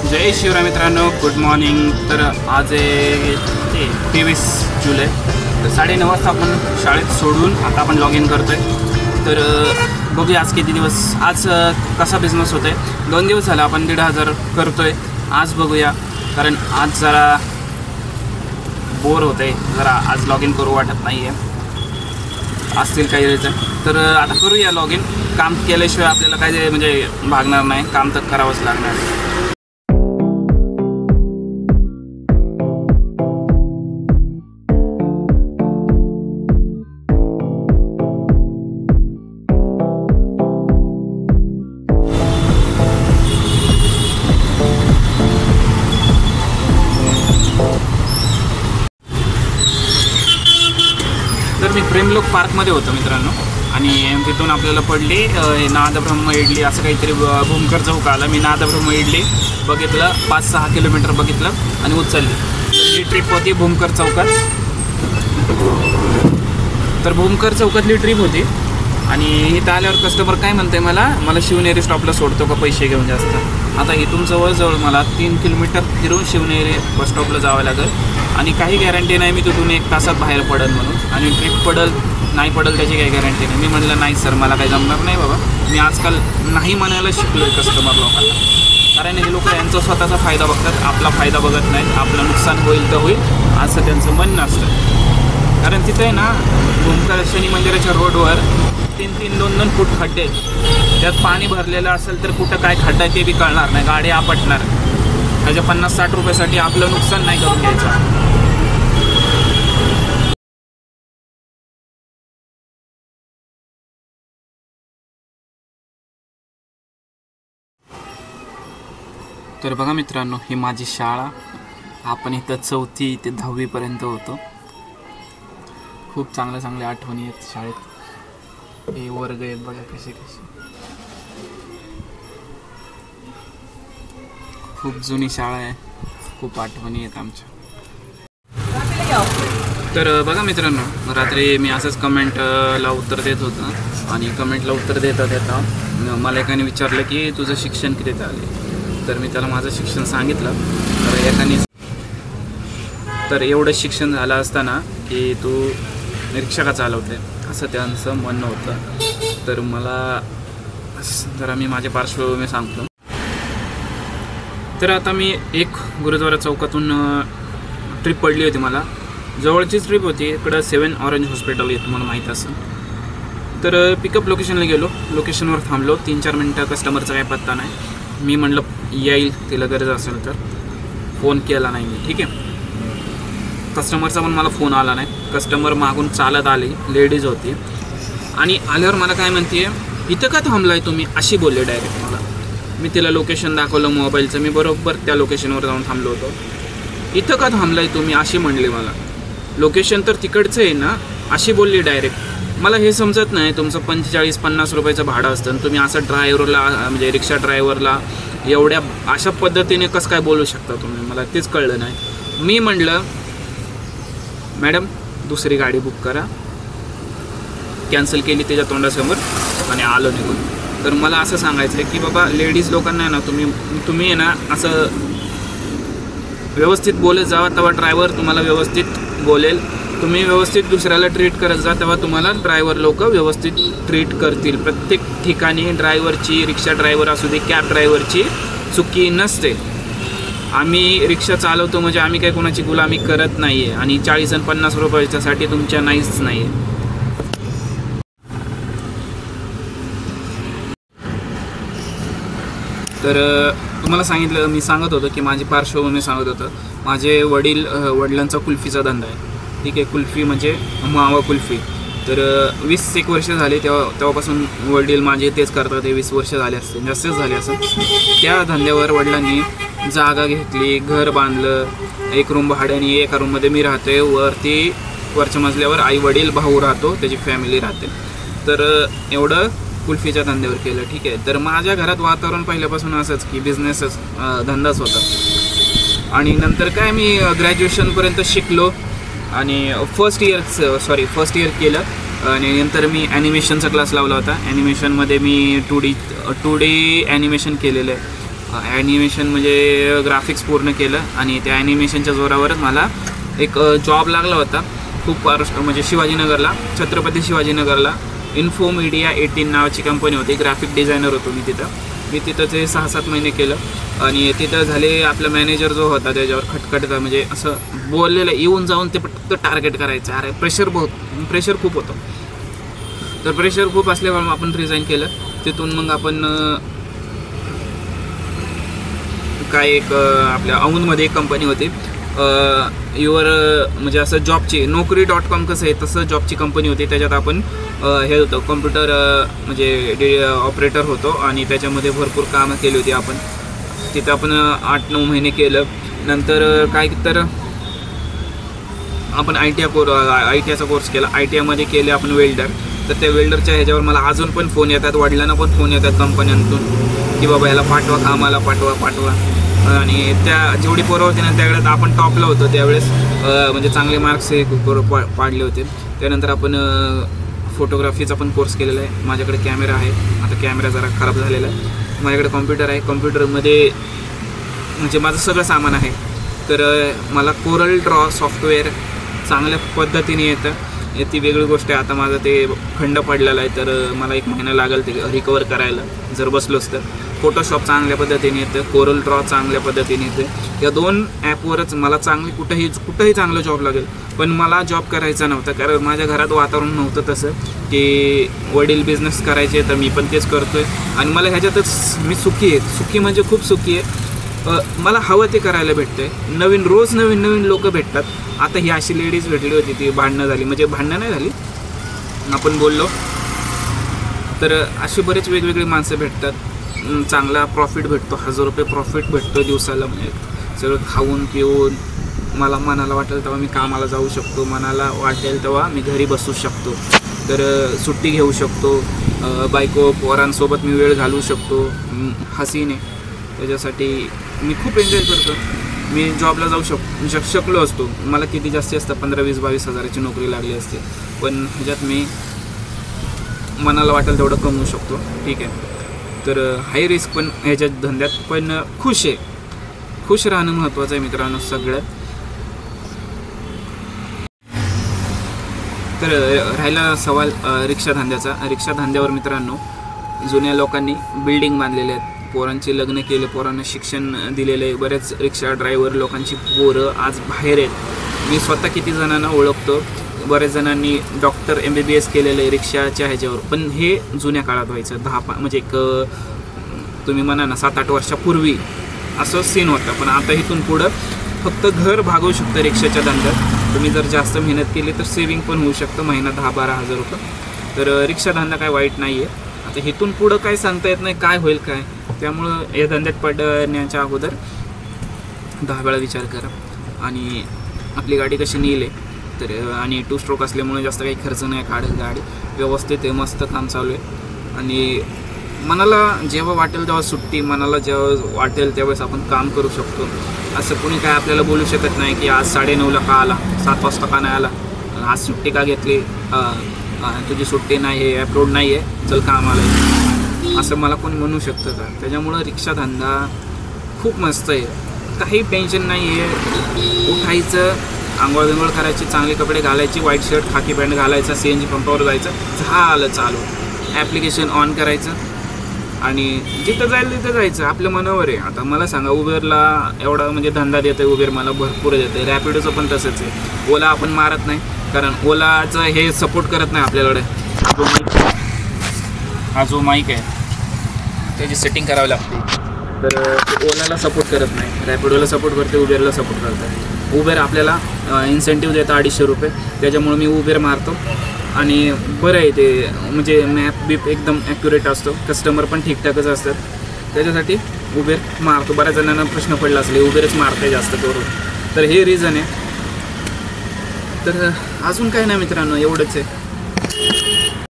जय शिवराय मित्रांनो, good morning. तर आज आहे 23 जुलै। तर 9:30 वाजता आपण शाळेत सोडून आता आपण लॉग इन करतो आहे। तर बघूया आज किती दिवस, आज कसा बिझनेस होतो आहे। 2 दिवस झाला आपण 1,500 करतो आहे। आज बघूया, कारण आज जरा बोर होतं आहे, जरा आज लॉग इन करू वाटत नाही आहे, असतील काही रिझन। तर आता करूया लॉग इन। काम केल्याशिवाय आपल्याला काय म्हणजे भागणार नाही, काम तर करावंच लागणार। तर मी प्रेमलोक पार्कमध्ये होतो मित्रांनो, आणि तिथून आपल्याला पडली नादब्रह्म इडली, असं काहीतरी भूमकर चौक आला। मी नादब्रह्म इडली बघितलं, 5-6 किलोमीटर बघितलं आणि उचलली। ही ट्रिप होती भूमकर चौकात। तर भूमकर चौकातली ट्रिप होती, आणि इथं आल्यावर कस्टमर काय म्हणते, मला शिवनेरी स्टॉपला सोडतो का पैसे घेऊन जास्त। आता इथून जवळजवळ मला 3 किलोमीटर फिरून शिवनेरी बस स्टॉपला जावं लागेल, आणि काही गॅरंटी नाही मी तिथून 1 तासात बाहेर पडेल म्हणून, आणि ट्रिप पडेल नाही पडेल त्याची काही गॅरंटी नाही। मी म्हटलं नाही सर, मला काही जमणार नाही बाबा। मी आजकाल नाही म्हणायला शिकलो आहे कस्टमर लोकांना, कारण हे लोक यांचा स्वतःचा फायदा बघतात, आपला फायदा बघत नाहीत। आपलं नुकसान होईल तर होईल असं त्यांचं म्हणणं असतं। कारण तिथे ना भूमकर शनी मंदिराच्या रोडवर 3-3, 2-2 फूट खड्डे, त्यात पाणी भरलेलं असेल तर कुठं काय खड्डा ते बी कळणार नाही, गाडी आपटणार। त्याच्या 50-60 रुपयासाठी आपलं नुकसान नाही करून घ्यायचं। तर बघा मित्रांनो, ही माझी शाळा। आपण इथं 4थी ते 10वी पर्यंत होतो। खूप चांगल्या आठवणी आहेत शाळेत। हे वर्ग आहेत बघा कसे कसे, खूप जुनी शाळा आहे, खूप आठवणी आहेत आमच्या। तर बघा मित्रांनो, रात्री मी असंच कमेंटला उत्तर देत होतो, आणि कमेंटला उत्तर देता मला एकाने विचारलं की तुझं शिक्षण किती झाले। तर मी त्याला माझं शिक्षण सांगितलं। तर एकाने तर एवढं शिक्षण झालं असताना की तू रिक्षा का चालवते, असं त्यांचं म्हणणं होतं। तर मला जरा मी माझ्या पार्श्वभूमी सांगतो। तर आता मी एक गुरुद्वारा चौकातून ट्रिप पडली होती, मला जवळचीच ट्रिप होती। इकडं 7 ऑरेंज हॉस्पिटल येतं मला माहीत असेल। तर पिकअप लोकेशनला गेलो, लोकेशनवर थांबलो 3-4 मिनटं, कस्टमरचा काही पत्ता नाही। मी म्हणलं येईल, तिला गरज असेल तर। फोन केला नाही मी, ठीक आहे। कस्टमरचा पण मला फोन आला नाही। कस्टमर मागून चालत आली, लेडीज होती, आणि आल्यावर मला काय म्हणते, इथं का थांबलाय तुम्ही, अशी बोलले डायरेक्ट मला। मी तिला लोकेशन दाखवलं मोबाईलचं, मी बरोबर त्या लोकेशनवर जाऊन थांबलो होतो। इथं का थांबलाय तुम्ही, अशी म्हणली मला। लोकेशन तर तिकडचं आहे ना, अशी बोलली डायरेक्ट। मला हे समजत नाही, तुमचं 45-50 रुपयाचं भाडं असतं, तुम्ही असं ड्रायव्हरला म्हणजे रिक्षा ड्रायव्हरला एवढ्या अशा पद्धतीने कसं काय बोलू शकता तुम्ही, मला तेच कळलं नाही। मी म्हटलं मॅडम दुसरी गाडी बुक करा, कॅन्सल केली त्याच्या तोंडासमोर, आणि आलो निघून। तर मला असं सांगायचं आहे की बाबा, लेडीज लोकांना आहे ना, तुम्ही आहे ना असं व्यवस्थित बोलत जावा, तेव्हा ड्रायव्हर तुम्हाला व्यवस्थित बोलेल। तुम्ही व्यवस्थित दुसऱ्याला ट्रीट करत जा, तेव्हा तुम्हाला ड्रायव्हर लोक व्यवस्थित ट्रीट करतील। प्रत्येक ठिकाणी ड्रायव्हरची, रिक्षा ड्रायव्हर असू दे, कॅब ड्रायव्हरची चुकी नसते। आम्ही रिक्षा चालवतो म्हणजे आम्ही काही कोणाची गुलामी करत नाही आहे, आणि 40 आणि 50 रुपयाच्यासाठी तुमच्या नाहीच नाही आहे। तर तुम्हाला सांगितलं, मी सांगत होतो की माझी पार्श्वभूमी सांगत होतं। माझे वडिलांचा कुल्फीचा धंदा आहे, ठीक आहे। कुल्फी म्हणजे मावा कुल्फी। तर 20-1 वर्ष झाले, तेव्हापासून वडील माझे तेच करतात। 20 वर्ष झाले असतील, जास्तच झाले असं। त्या धंद्यावर वडिलांनी जागा घेतली, घर बांधलं, 1 रूम भाड्याने, 1 रूममध्ये मी राहते, वरच्या मजल्यावर आई वडील, भाऊ राहतो, त्याची फॅमिली राहते। तर एवढं कुल्फीच्या धंद्यावर केलं, ठीक आहे। तर माझ्या घरात वातावरण पहिल्यापासून असंच की बिझनेसच, धंदाच होता। आणि नंतर काय, मी ग्रॅज्युएशनपर्यंत शिकलो, आणि फर्स्ट इयर केलं, आणि नंतर मी ॲनिमेशनचा क्लास लावला होता। ॲनिमेशनमध्ये मी 2D ॲनिमेशन केलेलं आहे, ॲनिमेशन म्हणजे ग्राफिक्स पूर्ण केलं आणि त्या ॲनिमेशनच्या जोरावरच मला एक जॉब लागला होता खूप म्हणजे शिवाजीनगरला, छत्रपती शिवाजीनगरला इन्फो मीडिया 18 नावाची कंपनी होती. ग्राफिक डिझायनर होतो मी तिथं ते 6-7 महिने केलं आणि तिथं झाले. आपला मॅनेजर जो होता त्याच्यावर खटखटता म्हणजे असं बोललेलं, येऊन जाऊन ते फक्त टार्गेट करायचं. अरे प्रेशर खूप होतं. तर प्रेशर खूप असल्यामुळे आपण रिझाईन केलं. तिथून मग आपण काय एक आपल्या औंधमध्ये एक कंपनी होती म्हणजे असं जॉबची Naukri.com कसं आहे तसं जॉबची कंपनी होती. त्याच्यात आपण हे होतं कॉम्प्युटर म्हणजे ऑपरेटर होतो आणि त्याच्यामध्ये भरपूर कामं केली होती आपण. तिथं आपण 8-9 महिने केलं. नंतर काय तर आपण ITIचा कोर्स केला. ITIमध्ये केले आपण वेल्डर. तर त्या वेल्डरच्या ह्याच्यावर मला अजून पण फोन येतात, वडिलांना पण फोन येतात कंपन्यांतून की बाबा ह्याला पाठवा, कामाला पाठवा. आणि त्या जेवढी पोरं होती ना त्यावेळेस आपण टॉपला होतो त्यावेळेस, म्हणजे चांगले मार्क्स हे पाडले होते. त्यानंतर आपण फोटोग्राफीचा पण कोर्स केलेला आहे. माझ्याकडे कॅमेरा आहे, आता कॅमेरा जरा खराब झालेला आहे. माझ्याकडे कॉम्प्युटर आहे, कॉम्प्युटरमध्ये म्हणजे माझं सगळं सामान आहे. तर मला कोरल ड्रॉ सॉफ्टवेअर चांगल्या पद्धतीने येतं. ती वेगळी गोष्ट आहे. आता माझं ते खंड पडलेलं आहे तर मला 1 महिना लागेल ते रिकवर करायला जर बसलोच तर. फोटोशॉप चांगल्या पद्धतीने येतं, कोरल ड्रॉ चांगल्या पद्धतीने येतं. या 2 ॲपवरच मला कुठंही चांगलं जॉब लागेल. पण मला जॉब करायचा नव्हता कारण माझ्या घरात वातावरण नव्हतं तसं की वडील बिझनेस करायचे तर मी पण तेच करतो आहे आणि मला ह्याच्यातच मी सुखी म्हणजे खूप सुखी आहे. मला हवं ते करायला भेटतं आहे. रोज नवीन लोक भेटतात. आता ही अशी लेडीज भेटली होती, ती भांडणं झाली, म्हणजे भांडणं नाही झाली, आपण बोललो. तर अशी बरेच वेगवेगळी माणसं भेटतात. चांगला प्रॉफिट भेटतो, 1000 रुपये प्रॉफिट भेटतो दिवसाला. म्हणजे सगळं खाऊन पिऊन मनाला वाटेल तेव्हा मी कामाला जाऊ शकतो, मनाला वाटेल तेव्हा मी घरी बसू शकतो. तर सुट्टी घेऊ शकतो, बायको पोरांसोबत मी वेळ घालवू शकतो हसीने. त्याच्यासाठी मी खूप एन्जॉय करतो. मी जॉबला जाऊ शकलो असतो. मला किती जास्ती असतं 15-20-22 हजाराची नोकरी लागली असते. पण ह्याच्यात मी मनाला वाटेल तेवढं कमवू शकतो. ठीक आहे. तर हाय रिस्क पण ह्याच्यात धंद्यात, पण खुश राहणं महत्त्वाचं आहे मित्रांनो सगळ्यात. तर राहिला सवाल रिक्षा धंद्यावर मित्रांनो, जुन्या लोकांनी बिल्डिंग बांधलेल्या आहेत, पोरांचे लग्न केले, पोरांना शिक्षण दिलेलं आहे. बरेच रिक्षा ड्रायव्हर लोकांची पोरं आज बाहेर आहेत. मी स्वतः किती जणांना ओळखतो. बरेच जणांनी डॉक्टर MBBS केलेलं आहे रिक्षाच्या ह्याच्यावर. पण हे जुन्या काळात व्हायचं. म्हणजे एक तुम्ही म्हणा ना 7-8 वर्षापूर्वी असं सीन होतं. पण आता इथून पुढं फक्त घर भागवू शकतं रिक्षाच्या धंद्यात. तुम्ही जर जास्त मेहनत केली तर सेविंग पण होऊ शकतं, महिना 10-12 हजार रुपये. तर रिक्षा धंदा काय वाईट नाही आहे. आता इथून पुढं काय सांगता येत नाही काय होईल काय. त्यामुळं या धंद्यात पडण्याच्या अगोदर 10 वेळा विचार करा. आणि आपली गाडी कशी नेली तर, आणि 2 स्ट्रोक असल्यामुळे जास्त काही खर्च नाही काढत. गाडी व्यवस्थित आहे, मस्त काम चालू आहे. आणि मनाला जेव्हा वाटेल तेव्हा सुट्टी, मनाला जेव्हा वाटेल तेव्हाच आपण काम करू शकतो. असं कोणी काय आपल्याला बोलू शकत नाही की आज 9:30ला का आला, 7 वाजता का नाही आला, आज सुट्टी का घेतली, तुझी सुट्टी नाही आहे, ॲप्रोड नाही आहे, चल कामाला आहे, असं मला कोणी म्हणू शकतं का. त्याच्यामुळं रिक्षा धंदा खूप मस्त आहे. काही टेन्शन नाही आहे. उठायचं, आंघोळ बिंघोळ करायची, चांगले कपडे घालायची, व्हाईट शर्ट खाकी पॅन्ट घालायचा, CNG पंपावर जायचं, झालं चालू. ॲप्लिकेशन ऑन करायचं आणि जिथं जाईल तिथं जायचं. आपल्या मनावर आहे. आता मला सांगा, उबेरला एवढा म्हणजे धंदा देतं आहे उबेर, मला भरपूर देतं आहे. रॅपिडोचं पण तसंच आहे. ओला आपण मारत नाही कारण ओलाचं हे सपोर्ट करत नाही आपल्याकडे. हा जो माईक आहे त्याची सेटिंग करावी लागते. तर ओलाला सपोर्ट करत नाही, रॅपिडोला सपोर्ट करते, उबेरला सपोर्ट करते. उबेर आपल्याला इन्सेंटिव्ह देतं 250 रुपये. त्याच्यामुळे मी उबेर मारतो आणि बरं आहे ते. म्हणजे मॅप बीप एकदम ॲक्युरेट असतो, कस्टमर पण ठीकठाकच असतात. त्याच्यासाठी उबेर मारतो. बऱ्याच जणांना प्रश्न पडला असेल उबेरच मारते जास्त करून, तर हे रिझन आहे. तर अजून काय नाही मित्रांनो, एवढंच आहे.